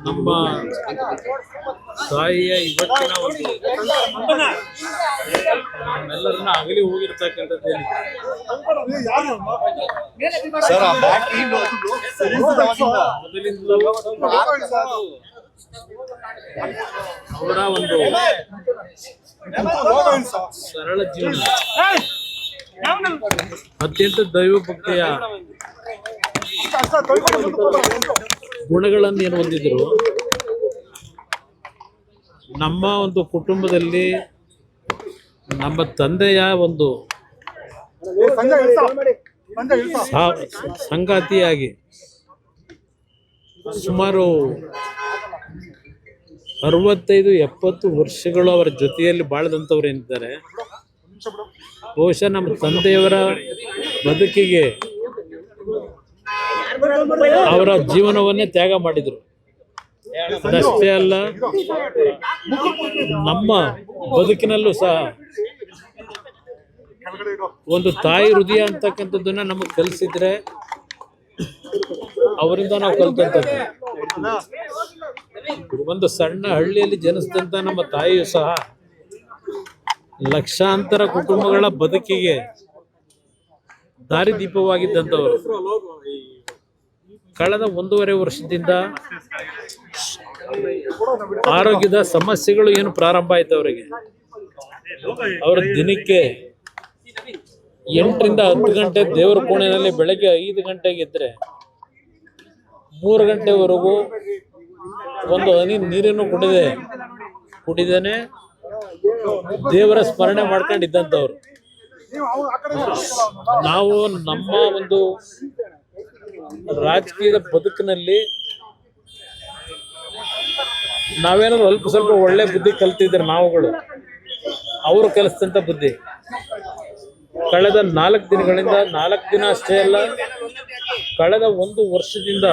ನಮ್ಮ ತಾಯಿಯ ಇವತ್ತಿನ ಒಂದು ನಮ್ಮೆಲ್ಲರನ್ನ ಅಗಲಿ ಹೋಗಿರ್ತಕ್ಕಂಥದ್ದು ಏನಿದೆ ಮೊದಲಿಂದಲೂ ಅವರ ಒಂದು ಸರಳ ಜೀವನ, ಅತ್ಯಂತ ದೈವ ಭಕ್ತಿಯ ಗುಣಗಳನ್ನು ಏನು ಹೊಂದಿದ್ರು. ನಮ್ಮ ಒಂದು ಕುಟುಂಬದಲ್ಲಿ ನಮ್ಮ ತಂದೆಯ ಒಂದು ಸಂಗಾತಿಯಾಗಿ ಸುಮಾರು 65-70 ವರ್ಷಗಳು ಅವರ ಜೊತೆಯಲ್ಲಿ ಬಾಳದಂಥವ್ರು ಏನಿದ್ದಾರೆ, ಬಹುಶಃ ನಮ್ಮ ತಂದೆಯವರ ಬದುಕಿಗೆ ಅವರ ಜೀವನವನ್ನೇ ತ್ಯಾಗ ಮಾಡಿದರು. ಅದಷ್ಟೇ ಅಲ್ಲ, ನಮ್ಮ ಬದುಕಿನಲ್ಲೂ ಸಹ ಒಂದು ತಾಯಿ ಹೃದಯ ಅಂತಕ್ಕಂಥದ್ದನ್ನ ನಮಗೆ ಕಲಿಸಿದ್ರೆ ಅವರಿಂದ ನಾವು ಕಲಿತಂಥದ್ದು. ಒಂದು ಸಣ್ಣ ಹಳ್ಳಿಯಲ್ಲಿ ಜನಿಸಿದಂಥ ನಮ್ಮ ತಾಯಿಯು ಸಹ ಲಕ್ಷಾಂತರ ಕುಟುಂಬಗಳ ಬದುಕಿಗೆ ದಾರಿದೀಪವಾಗಿದ್ದಂಥವರು. ಕಳೆದ 1.5 ವರ್ಷದಿಂದ ಆರೋಗ್ಯದ ಸಮಸ್ಯೆಗಳು ಏನು ಪ್ರಾರಂಭ ಆಯ್ತು ಅವರಿಗೆ. ಅವರ ದಿನಕ್ಕೆ 8 ರಿಂದ 10 ಗಂಟೆ ದೇವರ ಕೋಣೆಯಲ್ಲಿ ಬೆಳಗ್ಗೆ 5 ಗಂಟೆಗೆ ಇದ್ರೆ 3 ಗಂಟೆವರೆಗೂ ಒಂದು ಹನಿ ನೀರನ್ನು ಕುಡಿದೇನೆ ದೇವರ ಸ್ಮರಣೆ ಮಾಡ್ಕೊಂಡಿದ್ದಂಥವ್ರು. ನಾವು ನಮ್ಮ ಒಂದು ರಾಜಕೀಯದ ಬದುಕಿನಲ್ಲಿ ನಾವೇನಾದ್ರು ಅಲ್ಪ ಸ್ವಲ್ಪ ಒಳ್ಳೆ ಬುದ್ಧಿ ಕಲ್ತಿದ್ರೆ ನಾವುಗಳು, ಅವರು ಕಲಿಸಿದಂಥ ಬುದ್ಧಿ ಕಳೆದ 4 ದಿನಗಳಿಂದ 4 ದಿನ ಅಷ್ಟೇ ಅಲ್ಲ, ಕಳೆದ 1 ವರ್ಷದಿಂದ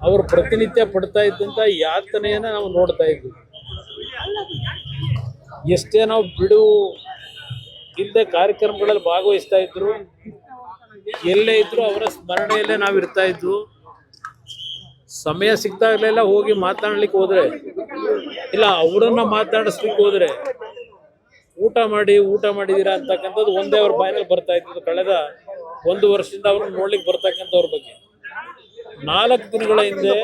ಅವರು ಪ್ರತಿನಿತ್ಯ ಪಡ್ತಾ ಇದ್ದಂಥ ಯಾತನೆಯನ್ನ ನಾವು ನೋಡ್ತಾ ಇದ್ವಿ. ಎಷ್ಟೇ ನಾವು ಬಿಡು ಇಲ್ಲದೆ ಕಾರ್ಯಕ್ರಮಗಳಲ್ಲಿ ಭಾಗವಹಿಸ್ತಾ ಇದ್ರು, ಎಲ್ಲೇ ಇದ್ರು ಅವರ ಸ್ಮರಣೆಯಲ್ಲೇ ನಾವು ಇರ್ತಾ ಇದ್ವು. ಸಮಯ ಸಿಗ್ತಾಗಲೆಲ್ಲ ಹೋಗಿ ಮಾತಾಡ್ಲಿಕ್ಕೆ ಹೋದ್ರೆ, ಇಲ್ಲ ಅವರನ್ನ ಮಾತಾಡಿಸ್ಲಿಕ್ಕೆ ಹೋದ್ರೆ ಊಟ ಮಾಡಿದೀರಾ ಅಂತಕ್ಕಂಥದ್ದು ಒಂದೇ ಅವ್ರ ಬಾಯಿನಲ್ಲಿ ಬರ್ತಾ ಇದ್ದು. ಕಳೆದ 1 ವರ್ಷದಿಂದ ಅವ್ರನ್ನ ನೋಡ್ಲಿಕ್ಕೆ ಬರ್ತಕ್ಕಂಥವ್ರ ಬಗ್ಗೆ 4 ದಿನಗಳ ಹಿಂದೆ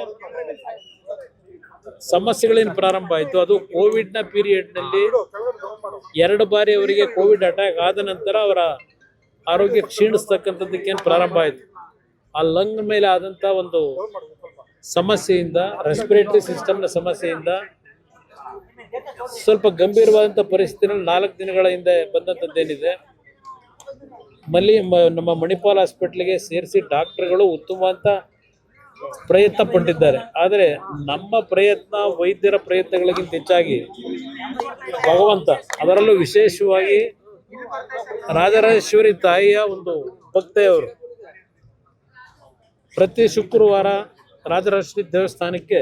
ಸಮಸ್ಯೆಗಳೇನು ಪ್ರಾರಂಭ ಆಯಿತು, ಅದು ಕೋವಿಡ್ನ ಪೀರಿಯಡ್ನಲ್ಲಿ 2 ಬಾರಿ ಅವರಿಗೆ ಕೋವಿಡ್ ಅಟ್ಯಾಕ್ ಆದ ನಂತರ ಅವರ ಆರೋಗ್ಯ ಕ್ಷೀಣಿಸ್ತಕ್ಕಂಥದ್ದಕ್ಕೇನು ಪ್ರಾರಂಭ ಆಯಿತು. ಆ ಲಂಗ್ ಮೇಲೆ ಆದಂಥ ಒಂದು ಸಮಸ್ಯೆಯಿಂದ, ರೆಸ್ಪಿರೇಟರಿ ಸಿಸ್ಟಮ್ನ ಸಮಸ್ಯೆಯಿಂದ ಸ್ವಲ್ಪ ಗಂಭೀರವಾದಂಥ ಪರಿಸ್ಥಿತಿನಲ್ಲಿ 4 ದಿನಗಳ ಹಿಂದೆ ಬಂದಂಥದ್ದೇನಿದೆ, ನಮ್ಮ ಮಣಿಪಾಲ್ ಹಾಸ್ಪಿಟ್ಲಿಗೆ ಸೇರಿಸಿ ಡಾಕ್ಟರ್ಗಳು ಉತ್ತಮವಾದ ಪ್ರಯತ್ನ ಪಟ್ಟಿದ್ದಾರೆ. ಆದರೆ ನಮ್ಮ ಪ್ರಯತ್ನ, ವೈದ್ಯರ ಪ್ರಯತ್ನಗಳಿಗಿಂತ ಹೆಚ್ಚಾಗಿ ಭಗವಂತ, ಅದರಲ್ಲೂ ವಿಶೇಷವಾಗಿ ರಾಜರಾಜೇಶ್ವರಿ ತಾಯಿಯ ಒಂದು ಭಕ್ತೆಯವರು ಪ್ರತಿ ಶುಕ್ರವಾರ ರಾಜರಾಜೇಶ್ವರಿ ದೇವಸ್ಥಾನಕ್ಕೆ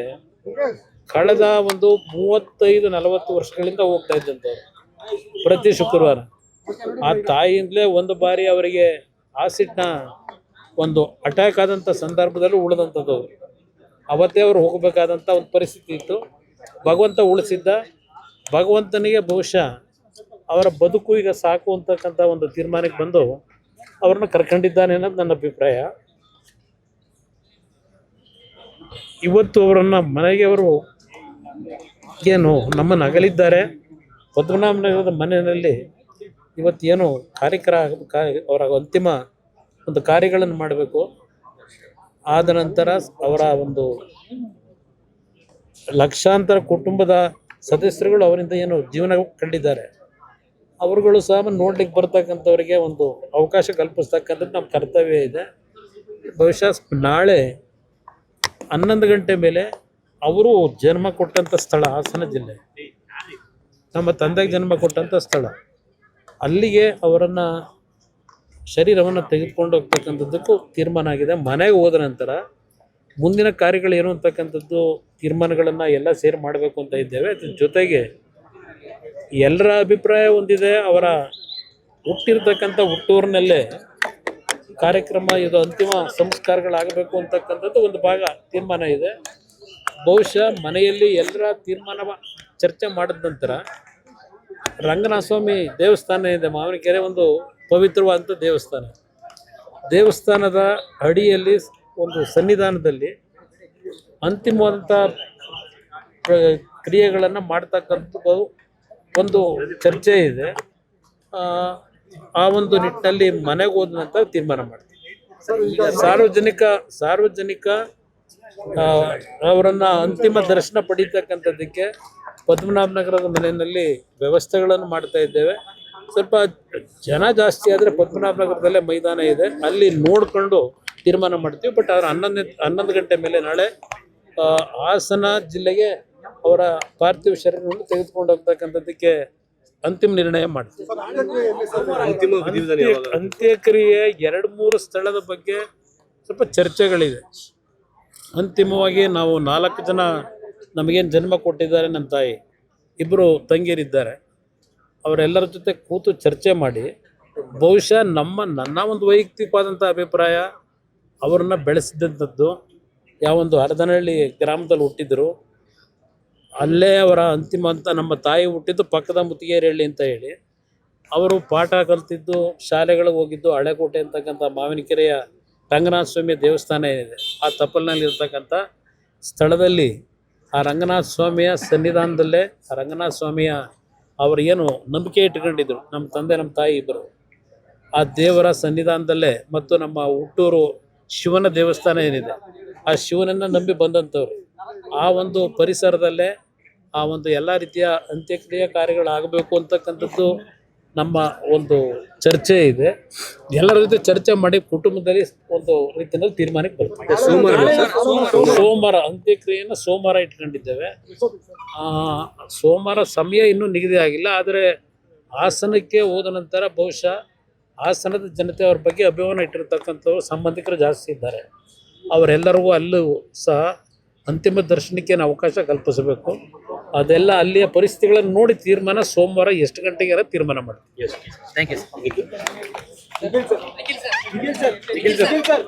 ಕಳೆದ ಒಂದು 35-40 ವರ್ಷಗಳಿಂದ ಹೋಗ್ತಾ ಇದ್ದಂಥವ್ರು. ಪ್ರತಿ ಶುಕ್ರವಾರ ಆ ತಾಯಿಯಿಂದಲೇ ಒಂದು ಬಾರಿ ಅವರಿಗೆ ಆಸಿಡ್ನ ಒಂದು ಅಟ್ಯಾಕ್ ಆದಂಥ ಸಂದರ್ಭದಲ್ಲೂ ಉಳಿದಂಥದ್ದು. ಅವತ್ತೇ ಅವರು ಹೋಗಬೇಕಾದಂಥ ಒಂದು ಪರಿಸ್ಥಿತಿ ಇತ್ತು. ಭಗವಂತ ಉಳಿಸಿದ್ದ. ಭಗವಂತನಿಗೆ ಬಹುಶಃ ಅವರ ಬದುಕು ಈಗ ಸಾಕು ಅಂತಕ್ಕಂಥ ಒಂದು ತೀರ್ಮಾನಕ್ಕೆ ಬಂದು ಅವ್ರನ್ನ ಕರ್ಕೊಂಡಿದ್ದಾನೆ ಅನ್ನೋದು ನನ್ನ ಅಭಿಪ್ರಾಯ. ಇವತ್ತು ಅವರನ್ನು ಮನೆಗೆ ಅವರು ಏನು ನಮ್ಮನ್ನು ಅಗಲಿದ್ದಾರೆ. ಪದ್ಮನಾಭನಗರದ ಮನೆಯಲ್ಲಿ ಇವತ್ತೇನು ಅವರ ಅಂತಿಮ ಒಂದು ಕಾರ್ಯಗಳನ್ನು ಮಾಡಬೇಕು. ಆದ ನಂತರ ಅವರ ಒಂದು ಲಕ್ಷಾಂತರ ಕುಟುಂಬದ ಸದಸ್ಯರುಗಳು ಅವರಿಂದ ಏನು ಜೀವನ ಕಂಡಿದ್ದಾರೆ, ಅವರುಗಳು ಸಹ ನೋಡ್ಲಿಕ್ಕೆ ಬರ್ತಕ್ಕಂಥವ್ರಿಗೆ ಒಂದು ಅವಕಾಶ ಕಲ್ಪಿಸ್ತಕ್ಕಂಥದ್ದು ನಮ್ಮ ಕರ್ತವ್ಯ ಇದೆ. ಬಹುಶಃ ನಾಳೆ 11 ಗಂಟೆ ಮೇಲೆ ಅವರು ಜನ್ಮ ಕೊಟ್ಟಂಥ ಸ್ಥಳ ಹಾಸನ ಜಿಲ್ಲೆ, ನಮ್ಮ ತಂದೆಗೆ ಜನ್ಮ ಕೊಟ್ಟಂಥ ಸ್ಥಳ, ಅಲ್ಲಿಗೆ ಅವರನ್ನು ಶರೀರವನ್ನು ತೆಗೆದುಕೊಂಡು ಹೋಗ್ತಕ್ಕಂಥದ್ದಕ್ಕೂ ತೀರ್ಮಾನ ಆಗಿದೆ. ಮನೆಗೆ ಹೋದ ನಂತರ ಮುಂದಿನ ಕಾರ್ಯಗಳೇನು ಅಂತಕ್ಕಂಥದ್ದು ತೀರ್ಮಾನಗಳನ್ನು ಎಲ್ಲ ಸೇರಿ ಮಾಡಬೇಕು ಅಂತ ಇದ್ದೇವೆ. ಅದ್ರ ಜೊತೆಗೆ ಎಲ್ಲರ ಅಭಿಪ್ರಾಯ ಹೊಂದಿದೆ. ಅವರ ಹುಟ್ಟಿರ್ತಕ್ಕಂಥ ಹುಟ್ಟೂರಿನಲ್ಲೇ ಕಾರ್ಯಕ್ರಮ ಇದು ಅಂತಿಮ ಸಂಸ್ಕಾರಗಳಾಗಬೇಕು ಅಂತಕ್ಕಂಥದ್ದು ಒಂದು ಭಾಗ ತೀರ್ಮಾನ ಇದೆ. ಬಹುಶಃ ಮನೆಯಲ್ಲಿ ಎಲ್ಲರ ತೀರ್ಮಾನ ಚರ್ಚೆ ಮಾಡಿದ ನಂತರ ರಂಗನಾಥ ಸ್ವಾಮಿ ದೇವಸ್ಥಾನ ಇದೆ, ಮಾವಿನಕೆರೆ ಒಂದು ಪವಿತ್ರವಾದಂಥ ದೇವಸ್ಥಾನದ ಅಡಿಯಲ್ಲಿ ಒಂದು ಸನ್ನಿಧಾನದಲ್ಲಿ ಅಂತಿಮವಾದಂಥ ಕ್ರಿಯೆಗಳನ್ನು ಮಾಡ್ತಕ್ಕಂಥದ್ದು ಒಂದು ಚರ್ಚೆ ಇದೆ. ಆ ಒಂದು ನಿಟ್ಟಿನಲ್ಲಿ ಮನೆಗೆ ಹೋದ ನಂತರ ತೀರ್ಮಾನ ಮಾಡ್ತೀವಿ. ಸಾರ್ವಜನಿಕ ಅವರನ್ನು ಅಂತಿಮ ದರ್ಶನ ಪಡೀತಕ್ಕಂಥದ್ದಕ್ಕೆ ಪದ್ಮನಾಭನಗರದ ಮನೆಯಲ್ಲಿ ವ್ಯವಸ್ಥೆಗಳನ್ನು ಮಾಡ್ತಾ ಇದ್ದೇವೆ. ಸ್ವಲ್ಪ ಜನ ಜಾಸ್ತಿ ಆದರೆ ಪದ್ಮನಾಭನಗರದಲ್ಲೇ ಮೈದಾನ ಇದೆ, ಅಲ್ಲಿ ನೋಡಿಕೊಂಡು ತೀರ್ಮಾನ ಮಾಡ್ತೀವಿ. ಬಟ್ ಅವ್ರ 11 ಗಂಟೆ ಮೇಲೆ ನಾಳೆ ಹಾಸನ ಜಿಲ್ಲೆಗೆ ಅವರ ಪಾರ್ಥಿವ ಶರೀರವನ್ನು ತೆಗೆದುಕೊಂಡು ಹೋಗ್ತಕ್ಕಂಥದ್ದಕ್ಕೆ ಅಂತಿಮ ನಿರ್ಣಯ ಮಾಡ್ತೀವಿ. ಅಂತ್ಯಕ್ರಿಯೆ 2-3 ಸ್ಥಳದ ಬಗ್ಗೆ ಸ್ವಲ್ಪ ಚರ್ಚೆಗಳಿದೆ. ಅಂತಿಮವಾಗಿ ನಾವು 4 ಜನ ನಮಗೇನು ಜನ್ಮ ಕೊಟ್ಟಿದ್ದಾರೆ, ನಮ್ಮ ತಾಯಿ 2 ತಂಗಿಯರಿದ್ದಾರೆ, ಅವರೆಲ್ಲರ ಜೊತೆ ಕೂತು ಚರ್ಚೆ ಮಾಡಿ ಬಹುಶಃ ನನ್ನ ಒಂದು ವೈಯಕ್ತಿಕವಾದಂಥ ಅಭಿಪ್ರಾಯ, ಅವರನ್ನು ಬೆಳೆಸಿದಂಥದ್ದು ಯಾವೊಂದು ಹರದನಹಳ್ಳಿ ಗ್ರಾಮದಲ್ಲಿ ಹುಟ್ಟಿದ್ರು, ಅಲ್ಲೇ ಅವರ ಅಂತಿಮ ಅಂತ ನಮ್ಮ ತಾಯಿ ಹುಟ್ಟಿದ್ದು ಪಕ್ಕದ ಮುತ್ತಿಗೆರಹಳ್ಳಿ ಅಂತ ಹೇಳಿ, ಅವರು ಪಾಠ ಕಲ್ತಿದ್ದು, ಶಾಲೆಗಳಿಗೆ ಹೋಗಿದ್ದು ಹಳೆಕೋಟೆ ಅಂತಕ್ಕಂಥ ಮಾವಿನಕೆರೆಯ ರಂಗನಾಥ ಸ್ವಾಮಿಯ ದೇವಸ್ಥಾನ ಏನಿದೆ ಆ ತಪ್ಪಲಿನಲ್ಲಿ ಇರ್ತಕ್ಕಂಥ ಸ್ಥಳದಲ್ಲಿ ಆ ರಂಗನಾಥ ಸ್ವಾಮಿಯ ಸನ್ನಿಧಾನದಲ್ಲೇ ಆ ರಂಗನಾಥ ಸ್ವಾಮಿಯ ಅವರು ಏನು ನಂಬಿಕೆ ಇಟ್ಕೊಂಡಿದ್ರು, ನಮ್ಮ ತಂದೆ ನಮ್ಮ ತಾಯಿ ಇಬ್ಬರು, ಆ ದೇವರ ಸನ್ನಿಧಾನದಲ್ಲೇ ಮತ್ತು ನಮ್ಮ ಹುಟ್ಟೂರು ಶಿವನ ದೇವಸ್ಥಾನ ಏನಿದೆ ಆ ಶಿವನನ್ನು ನಂಬಿ ಬಂದಂಥವ್ರು, ಆ ಒಂದು ಪರಿಸರದಲ್ಲೇ ಆ ಒಂದು ಎಲ್ಲ ರೀತಿಯ ಅಂತ್ಯಕ್ರಿಯೆ ಕಾರ್ಯಗಳಾಗಬೇಕು ಅಂತಕ್ಕಂಥದ್ದು ನಮ್ಮ ಒಂದು ಚರ್ಚೆ ಇದೆ. ಎಲ್ಲರ ಜೊತೆ ಚರ್ಚೆ ಮಾಡಿ ಕುಟುಂಬದಲ್ಲಿ ಒಂದು ರೀತಿಯಲ್ಲಿ ತೀರ್ಮಾನಕ್ಕೆ ಬರ್ತದೆ. ಸೋಮವಾರ ಅಂತ್ಯಕ್ರಿಯೆಯನ್ನು ಸೋಮವಾರ ಇಟ್ಕೊಂಡಿದ್ದೇವೆ. ಸೋಮವಾರ ಸಮಯ ಇನ್ನೂ ನಿಗದಿ ಆಗಿಲ್ಲ. ಆದರೆ ಹಾಸನಕ್ಕೆ ಹೋದ ನಂತರ ಬಹುಶಃ ಹಾಸನದ ಜನತೆ ಅವ್ರ ಬಗ್ಗೆ ಅಭಿಮಾನ ಇಟ್ಟಿರ್ತಕ್ಕಂಥವ್ರು ಸಂಬಂಧಿಕರು ಜಾಸ್ತಿ ಇದ್ದಾರೆ. ಅವರೆಲ್ಲರಿಗೂ ಅಲ್ಲೂ ಸಹ ಅಂತಿಮ ದರ್ಶನಕ್ಕೆ ಅವಕಾಶ ಕಲ್ಪಿಸಬೇಕು. ಅದೆಲ್ಲ ಅಲ್ಲಿಯ ಪರಿಸ್ಥಿತಿಗಳನ್ನು ನೋಡಿ ತೀರ್ಮಾನ ಸೋಮವಾರ ಎಷ್ಟು ಗಂಟೆಗೆ ತೀರ್ಮಾನ ಮಾಡ್ತೀವಿ. Thank you sir.